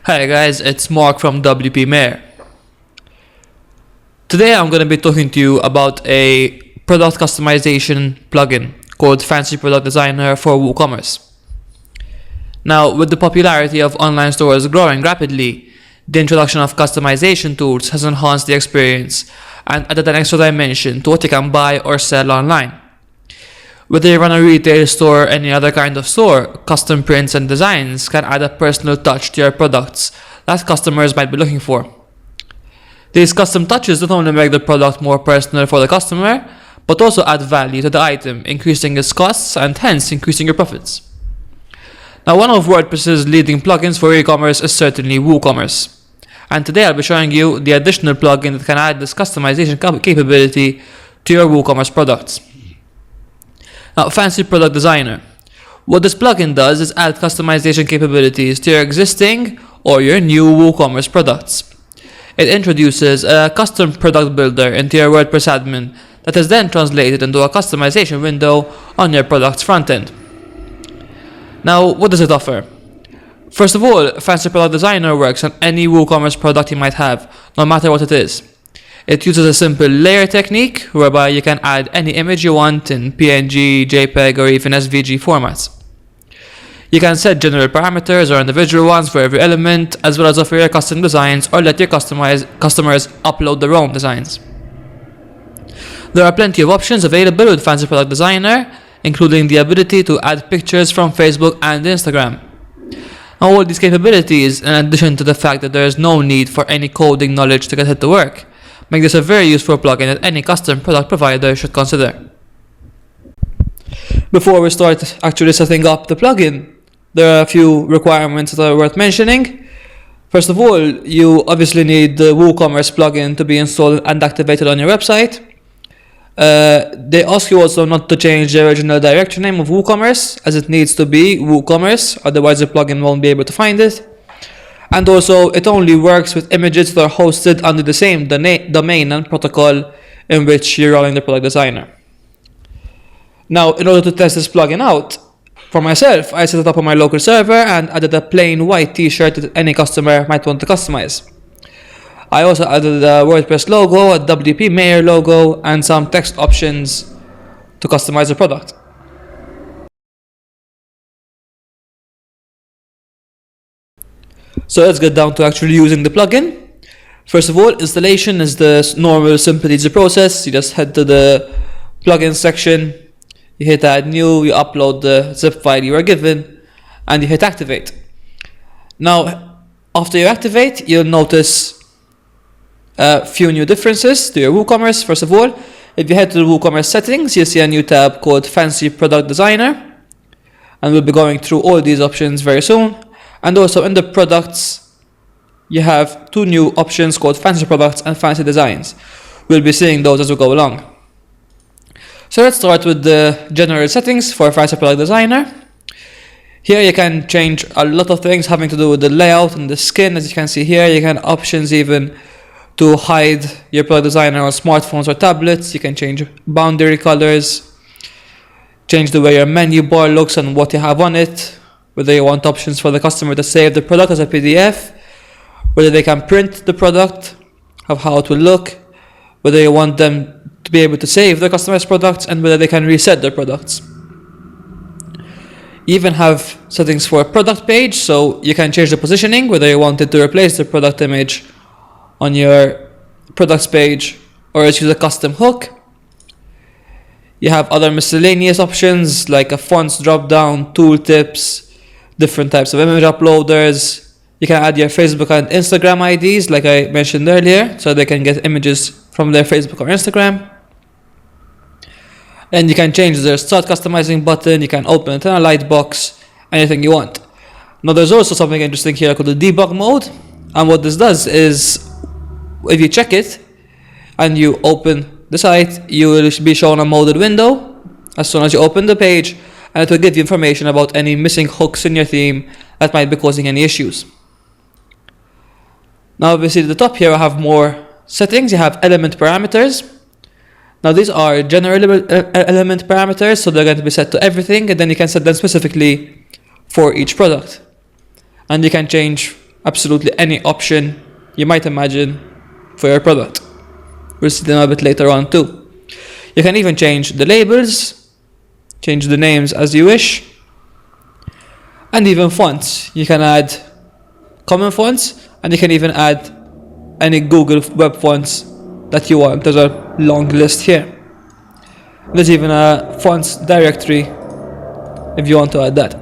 Hi guys, it's Mark from WP Mayor. Today I'm going to be talking to you about a product customization plugin called Fancy Product Designer for WooCommerce. Now, with the popularity of online stores growing rapidly, the introduction of customization tools has enhanced the experience and added an extra dimension to what you can buy or sell online. Whether you run a retail store or any other kind of store, custom prints and designs can add a personal touch to your products that customers might be looking for. These custom touches not only make the product more personal for the customer, but also add value to the item, increasing its costs and hence increasing your profits. Now, one of WordPress's leading plugins for e-commerce is certainly WooCommerce. And today I'll be showing you the additional plugin that can add this customization capability to your WooCommerce products. Now, Fancy Product Designer. What this plugin does is add customization capabilities to your existing or your new WooCommerce products. It introduces a custom product builder into your WordPress admin that is then translated into a customization window on your product's front end. Now, what does it offer? First of all, Fancy Product Designer works on any WooCommerce product you might have, no matter what it is. It uses a simple layer technique whereby you can add any image you want in PNG, JPEG, or even SVG formats. You can set general parameters or individual ones for every element, as well as offer your custom designs or let your customers upload their own designs. There are plenty of options available with Fancy Product Designer, including the ability to add pictures from Facebook and Instagram. Now, all these capabilities, in addition to the fact that there is no need for any coding knowledge to get it to work, make this a very useful plugin that any custom product provider should consider. Before we start actually setting up the plugin, there are a few requirements that are worth mentioning. First of all, you obviously need the WooCommerce plugin to be installed and activated on your website. They ask you also not to change the original directory name of WooCommerce, as it needs to be WooCommerce, otherwise the plugin won't be able to find it. And also, it only works with images that are hosted under the same domain and protocol in which you're running the product designer. Now, in order to test this plugin out, for myself, I set it up on my local server and added a plain white t-shirt that any customer might want to customize. I also added a WordPress logo, a WP Mayor logo, and some text options to customize the product. So let's get down to actually using the plugin. First of all, installation is the normal, simple, easy process. You just head to the plugin section, you hit add new, you upload the zip file you were given, and you hit activate. Now, after you activate, you'll notice a few new differences to your WooCommerce. First of all, if you head to the WooCommerce settings, you'll see a new tab called Fancy Product Designer, and we'll be going through all these options very soon. And also in the products, you have two new options called Fancy Products and Fancy Designs. We'll be seeing those as we go along. So let's start with the general settings for Fancy Product Designer. Here you can change a lot of things having to do with the layout and the skin. As you can see here, you can options even to hide your product designer on smartphones or tablets. You can change boundary colors, change the way your menu bar looks and what you have on it, whether you want options for the customer to save the product as a PDF, whether they can print the product, of how it will look, whether you want them to be able to save their customers' products, and whether they can reset their products. You even have settings for a product page, so you can change the positioning, whether you want it to replace the product image on your products page or use a custom hook. You have other miscellaneous options like a fonts drop down, tooltips, different types of image uploaders. You can add your Facebook and Instagram IDs like I mentioned earlier, so they can get images from their Facebook or Instagram. And you can change the start customizing button, you can open it in a lightbox, anything you want. Now there's also something interesting here called the debug mode, and what this does is if you check it and you open the site, you will be shown a modded window as soon as you open the page, and it will give you information about any missing hooks in your theme that might be causing any issues. Now obviously at the top here I have more settings. You have element parameters. Now these are general element parameters, so they're going to be set to everything, and then you can set them specifically for each product. And you can change absolutely any option you might imagine for your product. We'll see them a bit later on too. You can even change the labels, change the names as you wish, and even fonts. You can add common fonts, and you can even add any Google web fonts that you want. There's a long list here. There's even a fonts directory if you want to add that.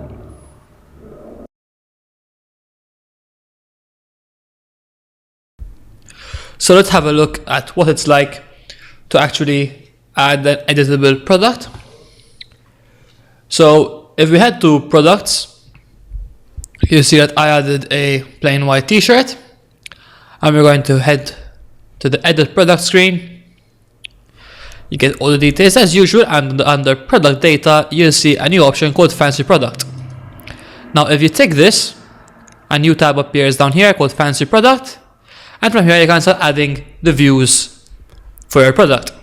So let's have a look at what it's like to actually add an editable product. So if we head to products, you see that I added a plain white t-shirt, and we're going to head to the edit product screen. You get all the details as usual, and under product data you'll see a new option called fancy product. Now if you tick this, a new tab appears down here called fancy product, and from here you can start adding the views for your product.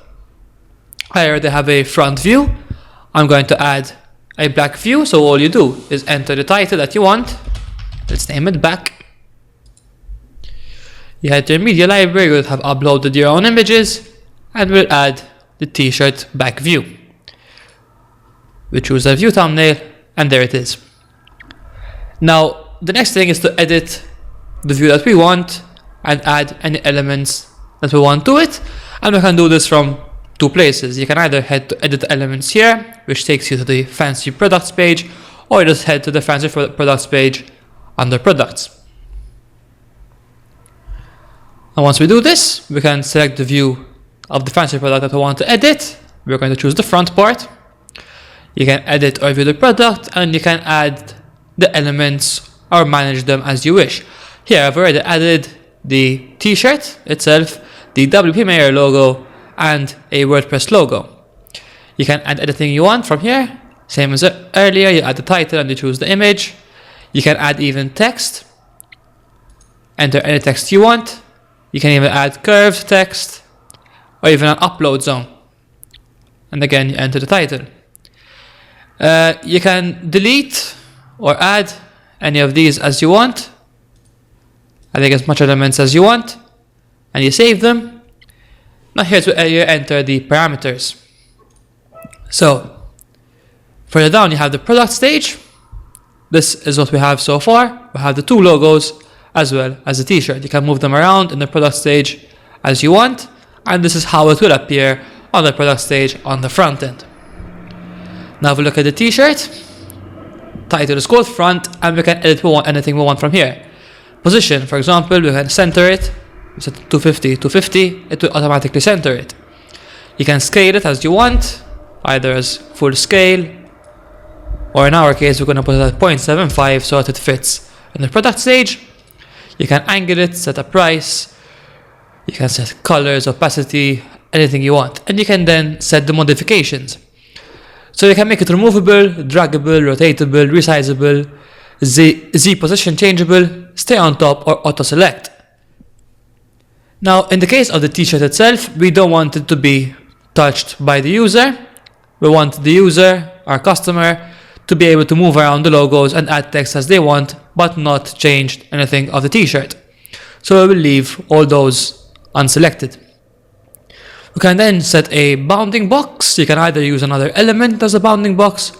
I already have a front view. I'm going to add a black view, so all you do is enter the title that you want. Let's name it back. You head to your media library, you'll have uploaded your own images, and we'll add the t-shirt back view. We choose a view thumbnail, and there it is. Now the next thing is to edit the view that we want and add any elements that we want to it, and we can do this from two places. You can either head to edit elements here, which takes you to the fancy products page, or just head to the fancy products page under products. And once we do this, we can select the view of the fancy product that we want to edit. We're going to choose the front part. You can edit or view the product, and you can add the elements or manage them as you wish. Here I've already added the t-shirt itself, the WP Mayor logo, and a WordPress logo. You can add anything you want from here. Same as earlier, you add the title and you choose the image. You can add even text. Enter any text you want. You can even add curved text or even an upload zone. And again, you enter the title. You can delete or add any of these as you want. I think as much elements as you want, and you save them. Now here's where you enter the parameters. So further down you have the product stage. This is what we have so far. We have the two logos as well as the t-shirt. You can move them around in the product stage as you want, and this is how it will appear on the product stage on the front end. Now if we look at the t-shirt, title is called front, and we can edit anything we want from here. Position, for example, we can center it. We set 250, 250, it will automatically center it. You can scale it as you want, either as full scale, or in our case we're going to put it at 0.75 so that it fits in the product stage. You can angle it, set a price, you can set colors, opacity, anything you want, and you can then set the modifications. So you can make it removable, draggable, rotatable, resizable, Z position changeable, stay on top, or auto select. Now in the case of the t-shirt itself, we don't want it to be touched by the user. We want the user, our customer, to be able to move around the logos and add text as they want, but not change anything of the t-shirt. So we will leave all those unselected. We can then set a bounding box. You can either use another element as a bounding box,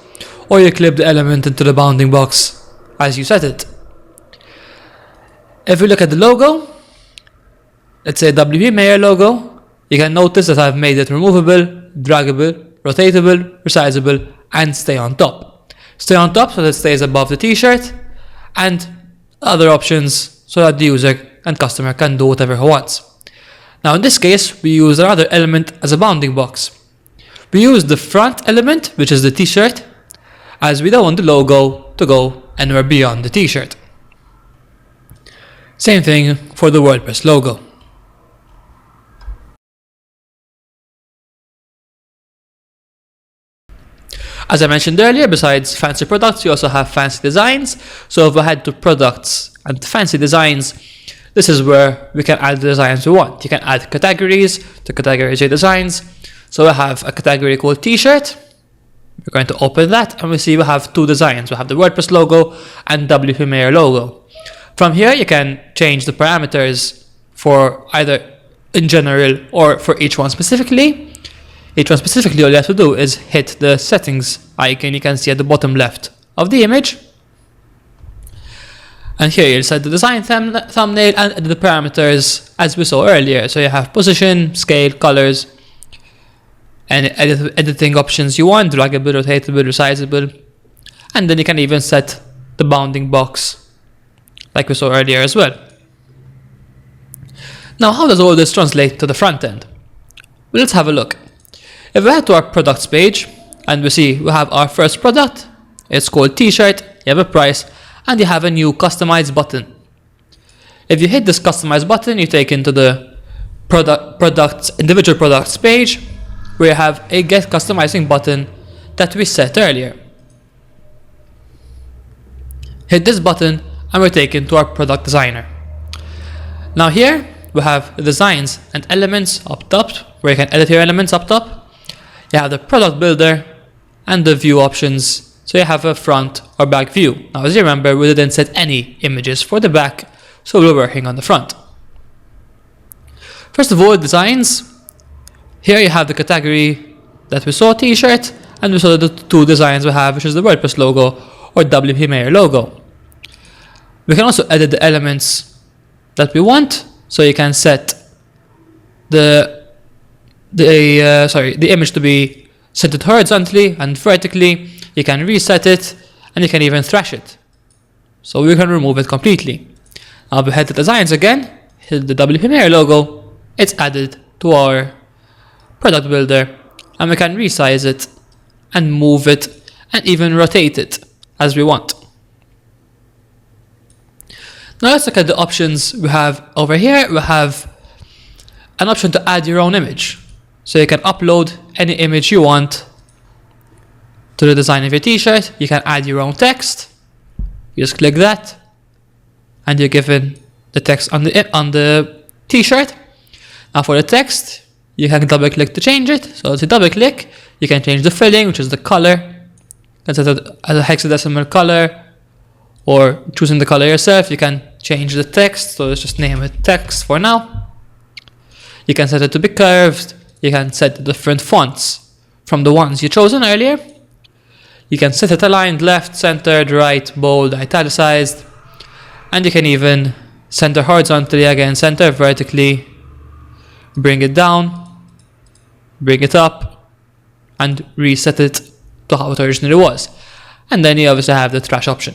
or you clip the element into the bounding box as you set it. If we look at the logo, let's say WP Mayor logo, you can notice that I've made it removable, draggable, rotatable, resizable, and stay on top. Stay on top so that it stays above the t-shirt, and other options so that the user and customer can do whatever he wants. Now in this case, we use another element as a bounding box. We use the front element, which is the t-shirt, as we don't want the logo to go anywhere beyond the t-shirt. Same thing for the WordPress logo. As I mentioned earlier, besides fancy products, you also have fancy designs. So if we head to products and fancy designs, this is where we can add the designs we want. You can add categories to categorize your designs. So we have a category called t-shirt. We're going to open that, and we see we have two designs. We have the WordPress logo and WP Mayor logo. From here, you can change the parameters for either in general or for each one specifically. Each one specifically, all you have to do is hit the settings icon you can see at the bottom left of the image. And here you'll set the design thumbnail and the parameters as we saw earlier. So you have position, scale, colors, and editing options you want, draggable, rotatable, resizable. And then you can even set the bounding box like we saw earlier as well. Now, how does all this translate to the front end? Well, let's have a look. If we head to our products page and we see we have our first product, it's called t-shirt, you have a price, and you have a new customize button. If you hit this customize button, you take into the individual products page where you have a get customizing button that we set earlier. Hit this button and we're taken to our product designer. Now here we have the designs and elements up top where you can edit your elements up top. You have the product builder and the view options. So you have a front or back view. Now as you remember, we didn't set any images for the back, so we're working on the front. First of all, designs. Here you have the category that we saw, t-shirt, and we saw the two designs we have, which is the WordPress logo or WP Mayor logo. We can also edit the elements that we want, so you can set the image to be centered horizontally and vertically. You can reset it and you can even thrash it. So we can remove it completely. Now we head to designs again, hit the WP Mayor logo, it's added to our product builder, and we can resize it and move it and even rotate it as we want. Now let's look at the options we have over here. We have an option to add your own image. So you can upload any image you want to the design of your t-shirt. You can add your own text. You just click that and you're given the text on the t-shirt. Now for the text, you can double click to change it. So to double click, you can change the filling, which is the color. You can set it as a hexadecimal color, or choosing the color yourself. You can change the text, so let's just name it text for now. You can set it to be curved. You can set the different fonts from the ones you chosen earlier. You can set it aligned, left, centered, right, bold, italicized, and you can even center horizontally again, center vertically, bring it down, bring it up, and reset it to how it originally was. And then you obviously have the trash option.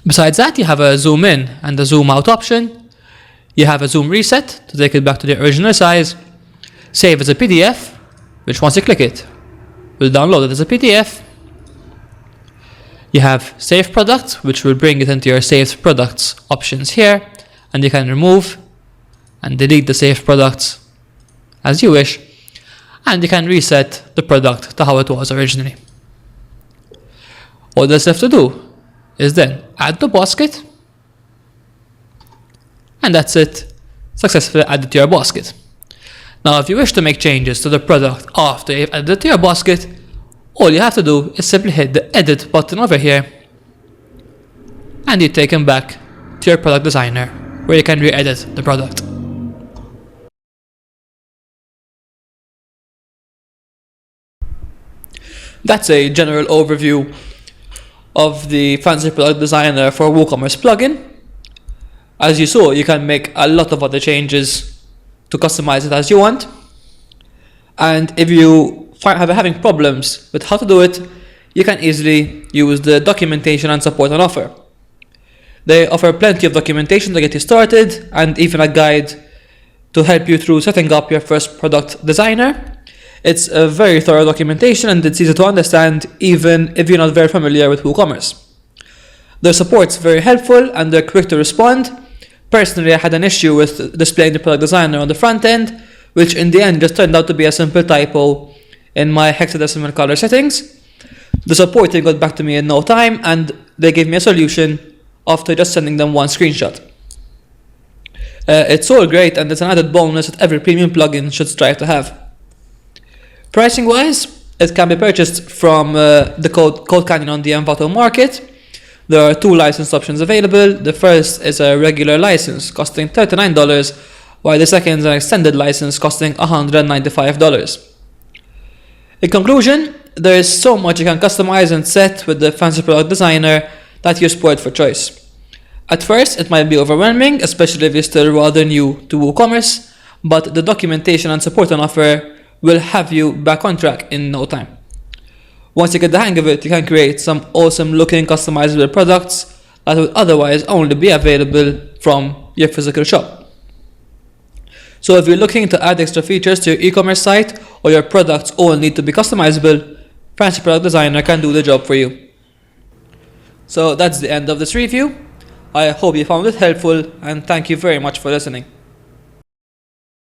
Besides that, you have a zoom in and a zoom out option. You have a zoom reset to take it back to the original size. Save as a PDF, which once you click it, will download it as a PDF. You have save product, which will bring it into your saved products options here, and you can remove and delete the saved products as you wish, and you can reset the product to how it was originally. All that's left to do is then add the basket, and that's it, successfully added to your basket. Now if you wish to make changes to the product after you've added it to your basket, all you have to do is simply hit the edit button over here and you're taken back to your product designer where you can re-edit the product. That's a general overview of the Fancy Product Designer for WooCommerce plugin. As you saw, you can make a lot of other changes to customize it as you want. And if you are having problems with how to do it, you can easily use the documentation and support on offer. They offer plenty of documentation to get you started and even a guide to help you through setting up your first product designer. It's a very thorough documentation and it's easy to understand even if you're not very familiar with WooCommerce. Their support's very helpful and they're quick to respond. Personally, I had an issue with displaying the product designer on the front end, which in the end just turned out to be a simple typo in my hexadecimal color settings. The support team got back to me in no time and they gave me a solution after just sending them one screenshot. It's all great and it's an added bonus that every premium plugin should strive to have. Pricing wise, it can be purchased from the Code Canyon on the Envato market, There are two license options available. The first is a regular license costing $39, while the second is an extended license costing $195. In conclusion, there is so much you can customize and set with the Fancy Product Designer that you're spoiled for choice. At first, it might be overwhelming, especially if you're still rather new to WooCommerce, but the documentation and support on offer will have you back on track in no time. Once you get the hang of it, you can create some awesome looking customizable products that would otherwise only be available from your physical shop. So if you're looking to add extra features to your e-commerce site or your products all need to be customizable, Fancy Product Designer can do the job for you. So that's the end of this review. I hope you found it helpful and thank you very much for listening.